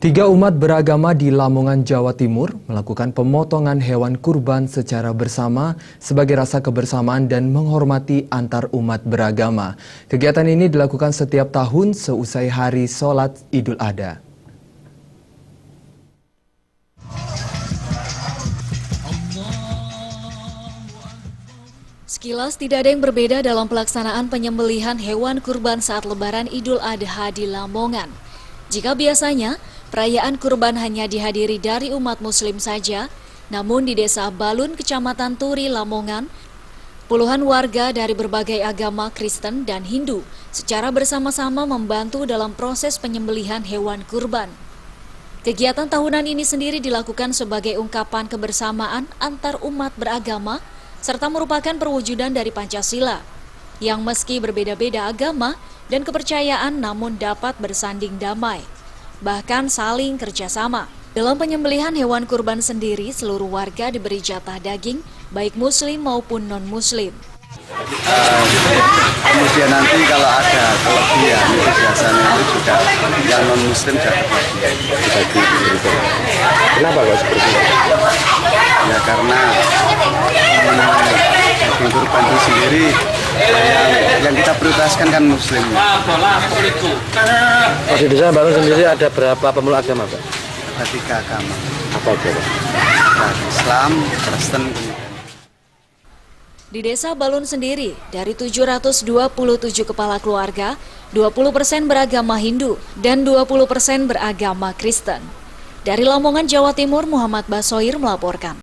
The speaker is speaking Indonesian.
Tiga umat beragama di Lamongan, Jawa Timur melakukan pemotongan hewan kurban secara bersama sebagai rasa kebersamaan dan menghormati antar umat beragama. Kegiatan ini dilakukan setiap tahun seusai hari sholat Idul Adha. Sekilas tidak ada yang berbeda dalam pelaksanaan penyembelihan hewan kurban saat Lebaran Idul Adha di Lamongan. Jika biasanya perayaan kurban hanya dihadiri dari umat Muslim saja, namun di Desa Balun, Kecamatan Turi, Lamongan, puluhan warga dari berbagai agama Kristen dan Hindu secara bersama-sama membantu dalam proses penyembelihan hewan kurban. Kegiatan tahunan ini sendiri dilakukan sebagai ungkapan kebersamaan antar umat beragama serta merupakan perwujudan dari Pancasila, yang meski berbeda-beda agama dan kepercayaan namun dapat bersanding damai, bahkan saling kerjasama. Dalam penyembelihan hewan kurban sendiri, seluruh warga diberi jatah daging, baik muslim maupun non-muslim. Kemudian nanti kalau ada kelebihan, biasanya itu juga yang non-muslim dapat lagi. Kenapa kok seperti itu? Ya karena daging kurban itu sendiri yang kita prioritaskan kan muslim. Di Desa Balun sendiri ada berapa pemeluk agama, Pak? Ada 3 agama. Apa itu, Pak? Islam, Kristen, Di Desa Balun sendiri, dari 727 kepala keluarga, 20% beragama Hindu dan 20% beragama Kristen. Dari Lamongan, Jawa Timur, Muhammad Basoir melaporkan.